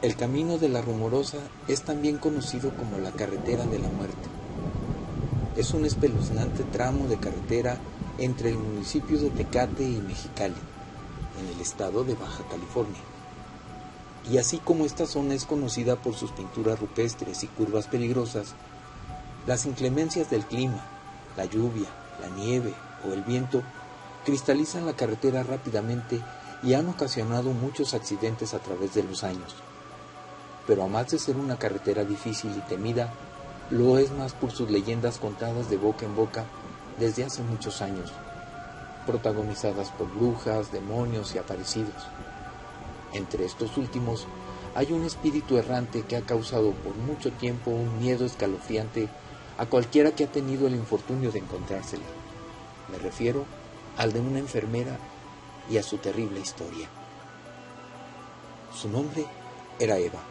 El camino de la Rumorosa es también conocido como la carretera de la muerte. Es un espeluznante tramo de carretera entre el municipio de Tecate y Mexicali, en el estado de Baja California. Y así como esta zona es conocida por sus pinturas rupestres y curvas peligrosas, las inclemencias del clima, la lluvia, la nieve o el viento cristalizan la carretera rápidamente y han ocasionado muchos accidentes a través de los años. Pero a más de ser una carretera difícil y temida, lo es más por sus leyendas contadas de boca en boca desde hace muchos años, protagonizadas por brujas, demonios y aparecidos. Entre estos últimos hay un espíritu errante que ha causado por mucho tiempo un miedo escalofriante a cualquiera que ha tenido el infortunio de encontrársele. Me refiero al de una enfermera y a su terrible historia. Su nombre era Eva.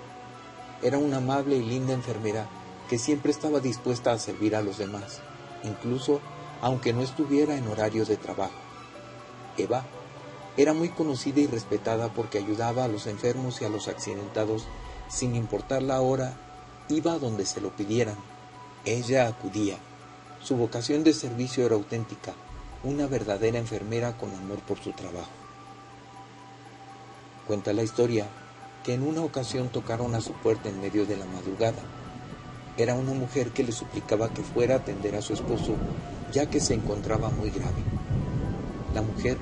Era una amable y linda enfermera que siempre estaba dispuesta a servir a los demás, incluso aunque no estuviera en horario de trabajo. Eva era muy conocida y respetada porque ayudaba a los enfermos y a los accidentados sin importar la hora, iba a donde se lo pidieran. Ella acudía. Su vocación de servicio era auténtica, una verdadera enfermera con amor por su trabajo. Cuenta la historia que en una ocasión tocaron a su puerta en medio de la madrugada. Era una mujer que le suplicaba que fuera a atender a su esposo, ya que se encontraba muy grave. La mujer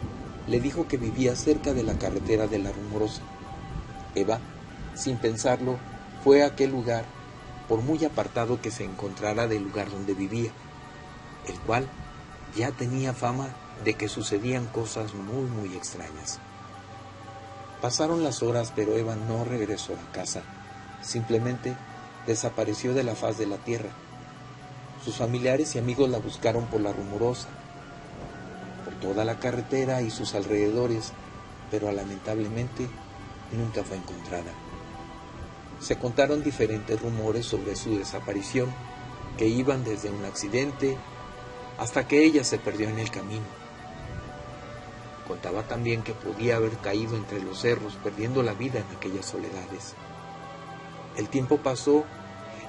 le dijo que vivía cerca de la carretera de la Rumorosa. Eva, sin pensarlo, fue a aquel lugar, por muy apartado que se encontrara del lugar donde vivía, el cual ya tenía fama de que sucedían cosas muy extrañas. Pasaron las horas, pero Eva no regresó a casa. Simplemente desapareció de la faz de la tierra. Sus familiares y amigos la buscaron por la Rumorosa, por toda la carretera y sus alrededores, pero lamentablemente nunca fue encontrada. Se contaron diferentes rumores sobre su desaparición, que iban desde un accidente hasta que ella se perdió en el camino. Contaba también que podía haber caído entre los cerros, perdiendo la vida en aquellas soledades. El tiempo pasó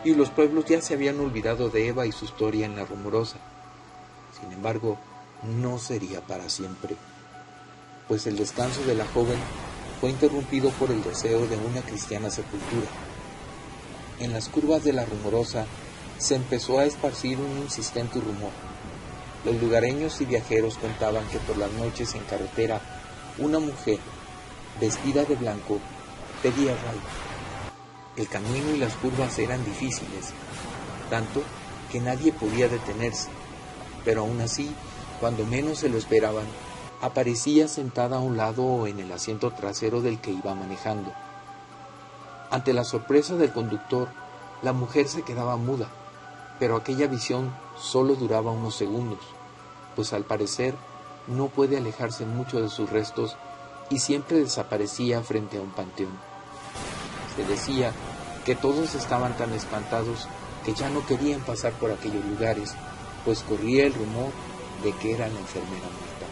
y los pueblos ya se habían olvidado de Eva y su historia en la Rumorosa. Sin embargo, no sería para siempre, pues el descanso de la joven fue interrumpido por el deseo de una cristiana sepultura. En las curvas de la Rumorosa se empezó a esparcir un insistente rumor. Los lugareños y viajeros contaban que por las noches en carretera una mujer, vestida de blanco, pedía ray. El camino y las curvas eran difíciles, tanto que nadie podía detenerse, pero aún así, cuando menos se lo esperaban, aparecía sentada a un lado o en el asiento trasero del que iba manejando. Ante la sorpresa del conductor, la mujer se quedaba muda, pero aquella visión solo duraba unos segundos, pues al parecer no puede alejarse mucho de sus restos y siempre desaparecía frente a un panteón. Se decía que todos estaban tan espantados que ya no querían pasar por aquellos lugares, pues corría el rumor de que era la enfermera muerta.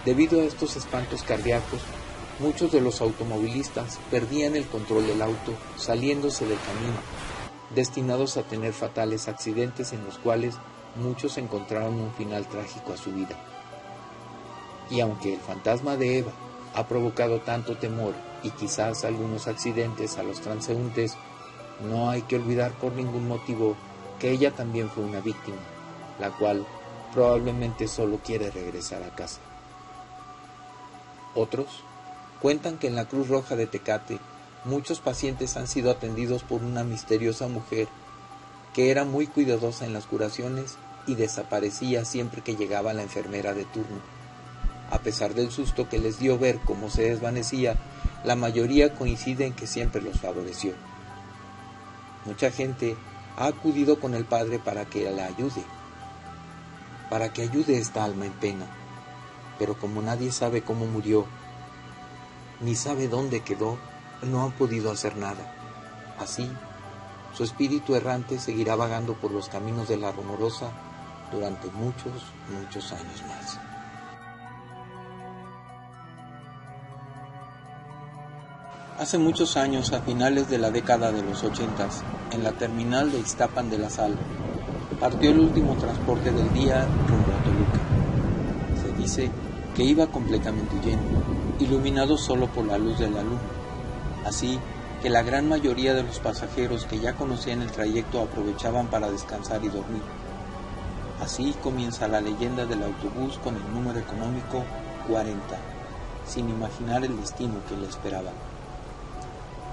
Debido a estos espantos cardíacos, muchos de los automovilistas perdían el control del auto saliéndose del camino, destinados a tener fatales accidentes en los cuales muchos encontraron un final trágico a su vida. Y aunque el fantasma de Eva ha provocado tanto temor y quizás algunos accidentes a los transeúntes, no hay que olvidar por ningún motivo que ella también fue una víctima, la cual probablemente solo quiere regresar a casa. Otros cuentan que en la Cruz Roja de Tecate muchos pacientes han sido atendidos por una misteriosa mujer que era muy cuidadosa en las curaciones y desaparecía siempre que llegaba la enfermera de turno. A pesar del susto que les dio ver cómo se desvanecía, la mayoría coincide en que siempre los favoreció. Mucha gente ha acudido con el padre para que la ayude, para que ayude esta alma en pena, pero como nadie sabe cómo murió, ni sabe dónde quedó, no han podido hacer nada. Así, su espíritu errante seguirá vagando por los caminos de la Rumorosa durante muchos años más. Hace muchos años, a finales de la década de los 80, en la terminal de Ixtapan de la Sal, partió el último transporte del día rumbo a Toluca. Se dice que iba completamente lleno, iluminado solo por la luz de la luna, así que la gran mayoría de los pasajeros que ya conocían el trayecto aprovechaban para descansar y dormir. Así comienza la leyenda del autobús con el número económico 40, sin imaginar el destino que le esperaba.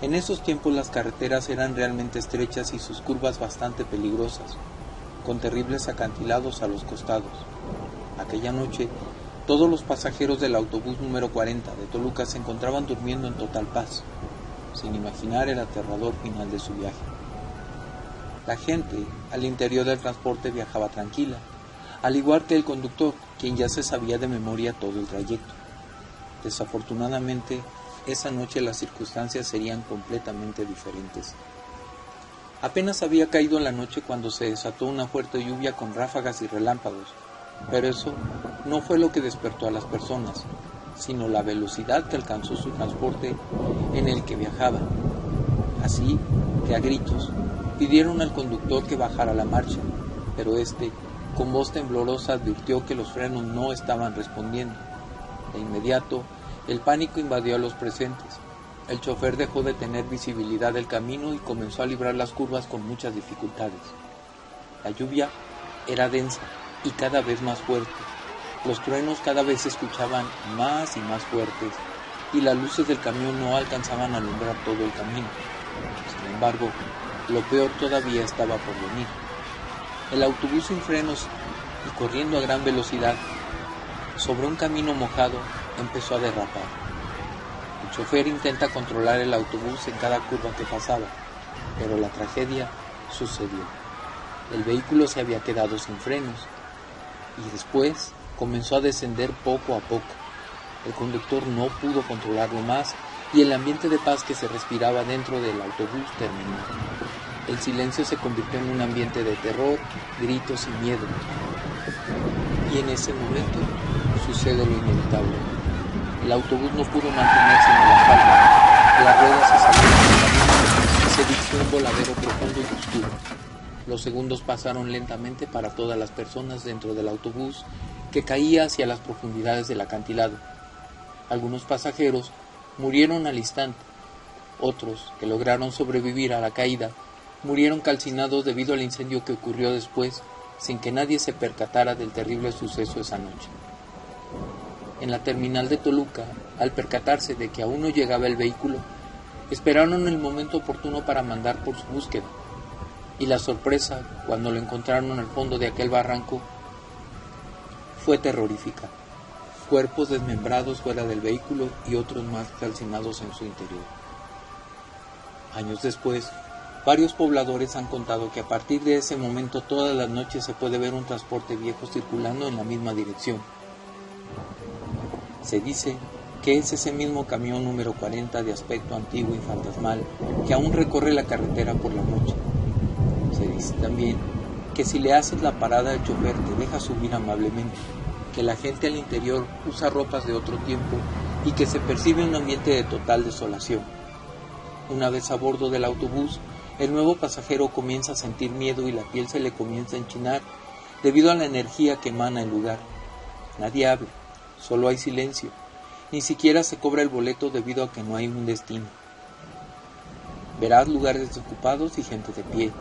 En esos tiempos las carreteras eran realmente estrechas y sus curvas bastante peligrosas, con terribles acantilados a los costados. Aquella noche, todos los pasajeros del autobús número 40 de Toluca se encontraban durmiendo en total paz, sin imaginar el aterrador final de su viaje. La gente al interior del transporte viajaba tranquila, al igual que el conductor, quien ya se sabía de memoria todo el trayecto. Desafortunadamente, esa noche las circunstancias serían completamente diferentes. Apenas había caído la noche cuando se desató una fuerte lluvia con ráfagas y relámpagos, pero eso no fue lo que despertó a las personas, sino la velocidad que alcanzó su transporte en el que viajaban. Así que a gritos pidieron al conductor que bajara la marcha, pero este, con voz temblorosa, advirtió que los frenos no estaban respondiendo. De inmediato, el pánico invadió a los presentes. El chofer dejó de tener visibilidad del camino y comenzó a librar las curvas con muchas dificultades. La lluvia era densa y cada vez más fuerte. Los truenos cada vez se escuchaban más y más fuertes y las luces del camión no alcanzaban a alumbrar todo el camino. Sin embargo, lo peor todavía estaba por venir. El autobús sin frenos y corriendo a gran velocidad sobre un camino mojado empezó a derrapar. El chofer intenta controlar el autobús en cada curva que pasaba, pero la tragedia sucedió. El vehículo se había quedado sin frenos y después comenzó a descender poco a poco. El conductor no pudo controlarlo más y el ambiente de paz que se respiraba dentro del autobús terminó. El silencio se convirtió en un ambiente de terror, gritos y miedo. Y en ese momento sucede lo inevitable. El autobús no pudo mantenerse en el asfalto. Las ruedas se salieron del camino y se dictó un voladero profundo y oscuro. Los segundos pasaron lentamente para todas las personas dentro del autobús, que caía hacia las profundidades del acantilado. Algunos pasajeros murieron al instante. Otros, que lograron sobrevivir a la caída, murieron calcinados debido al incendio que ocurrió después, sin que nadie se percatara del terrible suceso esa noche. En la terminal de Toluca, al percatarse de que aún no llegaba el vehículo, esperaron el momento oportuno para mandar por su búsqueda, y la sorpresa, cuando lo encontraron al fondo de aquel barranco, fue terrorífica. Cuerpos desmembrados fuera del vehículo y otros más calcinados en su interior. Años después, varios pobladores han contado que a partir de ese momento todas las noches se puede ver un transporte viejo circulando en la misma dirección. Se dice que es ese mismo camión número 40 de aspecto antiguo y fantasmal que aún recorre la carretera por la noche. Se dice también que si le haces la parada al chofer te deja subir amablemente, que la gente al interior usa ropas de otro tiempo y que se percibe un ambiente de total desolación. Una vez a bordo del autobús, El nuevo pasajero comienza a sentir miedo y la piel se le comienza a enchinar debido a la energía que emana el lugar. Nadie habla, solo hay silencio. Ni siquiera se cobra el boleto debido a que no hay un destino. Verás lugares desocupados y gente de pie,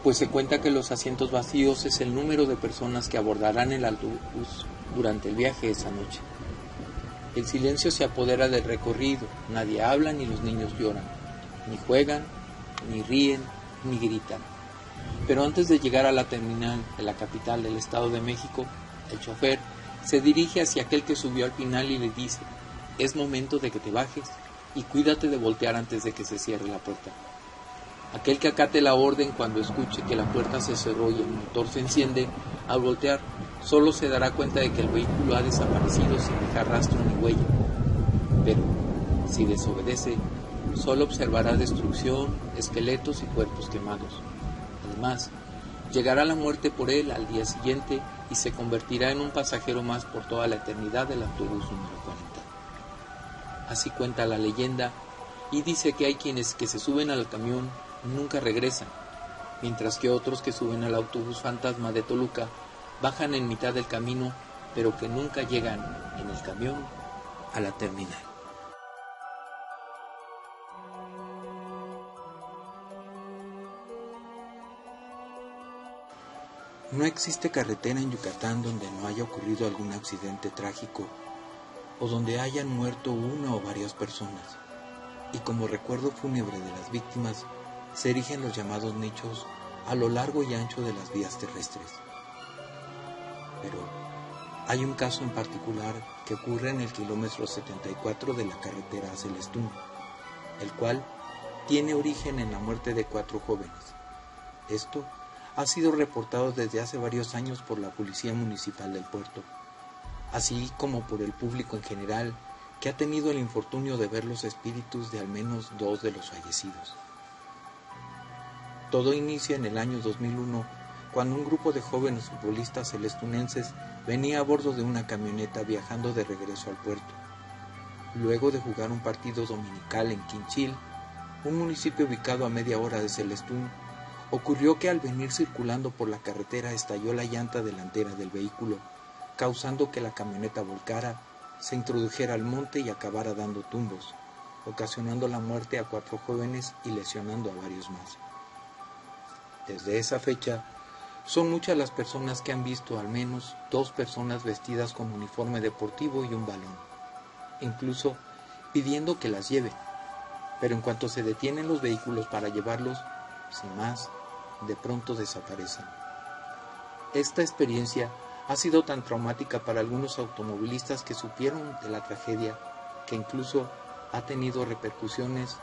pues se cuenta que los asientos vacíos es el número de personas que abordarán el autobús durante el viaje esa noche. El silencio se apodera del recorrido, nadie habla ni los niños lloran, ni juegan, ni ríen, ni gritan. Pero antes de llegar a la terminal de la capital del Estado de México, el chofer se dirige hacia aquel que subió al final y le dice: es momento de que te bajes y cuídate de voltear antes de que se cierre la puerta. Aquel que acate la orden cuando escuche que la puerta se cerró y el motor se enciende, al voltear solo se dará cuenta de que el vehículo ha desaparecido sin dejar rastro ni huella. Pero, si desobedece, solo observará destrucción, esqueletos y cuerpos quemados. Además, llegará la muerte por él al día siguiente y se convertirá en un pasajero más por toda la eternidad del autobús número 40. Así cuenta la leyenda, y dice que hay quienes que se suben al camión nunca regresan, mientras que otros que suben al autobús fantasma de Toluca bajan en mitad del camino, pero que nunca llegan en el camión a la terminal. No existe carretera en Yucatán donde no haya ocurrido algún accidente trágico o donde hayan muerto una o varias personas, y como recuerdo fúnebre de las víctimas se erigen los llamados nichos a lo largo y ancho de las vías terrestres. Pero hay un caso en particular que ocurre en el kilómetro 74 de la carretera a Celestún, el cual tiene origen en la muerte de 4 jóvenes. Esto ha sido reportado desde hace varios años por la Policía Municipal del puerto, así como por el público en general, que ha tenido el infortunio de ver los espíritus de al menos 2 de los fallecidos. Todo inicia en el año 2001, cuando un grupo de jóvenes futbolistas celestunenses venía a bordo de una camioneta viajando de regreso al puerto. Luego de jugar un partido dominical en Quinchil, un municipio ubicado a media hora de Celestún, ocurrió que al venir circulando por la carretera estalló la llanta delantera del vehículo, causando que la camioneta volcara, se introdujera al monte y acabara dando tumbos, ocasionando la muerte a 4 jóvenes y lesionando a varios más. Desde esa fecha, son muchas las personas que han visto al menos 2 personas vestidas con uniforme deportivo y un balón, incluso pidiendo que las lleven, pero en cuanto se detienen los vehículos para llevarlos, sin más, de pronto desaparecen. Esta experiencia ha sido tan traumática para algunos automovilistas que supieron de la tragedia que incluso ha tenido repercusiones,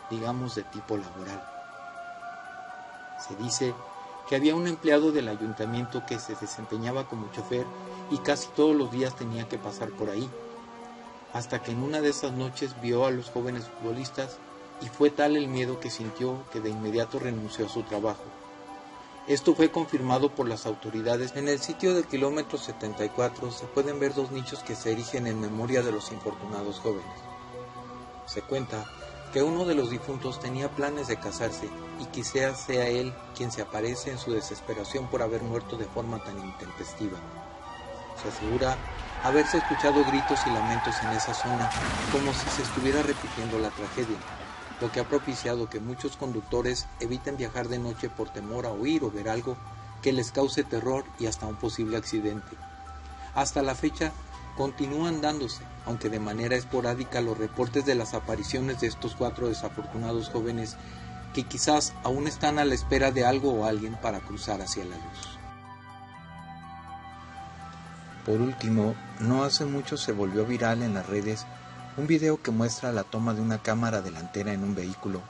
digamos, de tipo laboral. Se dice que había un empleado del ayuntamiento que se desempeñaba como chofer y casi todos los días tenía que pasar por ahí, hasta que en una de esas noches vio a los jóvenes futbolistas y fue tal el miedo que sintió que de inmediato renunció a su trabajo. Esto fue confirmado por las autoridades. En el sitio del kilómetro 74 se pueden ver 2 nichos que se erigen en memoria de los infortunados jóvenes. Se cuenta que uno de los difuntos tenía planes de casarse y quizás sea él quien se aparece en su desesperación por haber muerto de forma tan intempestiva. Se asegura haberse escuchado gritos y lamentos en esa zona, como si se estuviera repitiendo la tragedia, lo que ha propiciado que muchos conductores eviten viajar de noche por temor a oír o ver algo que les cause terror y hasta un posible accidente. Hasta la fecha, continúan dándose, aunque de manera esporádica, los reportes de las apariciones de estos 4 desafortunados jóvenes que quizás aún están a la espera de algo o alguien para cruzar hacia la luz. Por último, no hace mucho se volvió viral en las redes un video que muestra la toma de una cámara delantera en un vehículo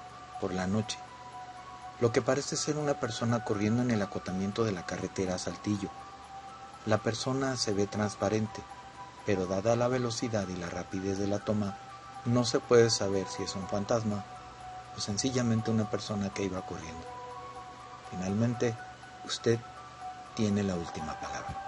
por la noche, lo que parece ser una persona corriendo en el acotamiento de la carretera a Saltillo. La persona se ve transparente, pero dada la velocidad y la rapidez de la toma, no se puede saber si es un fantasma o sencillamente una persona que iba corriendo. Finalmente, usted tiene la última palabra.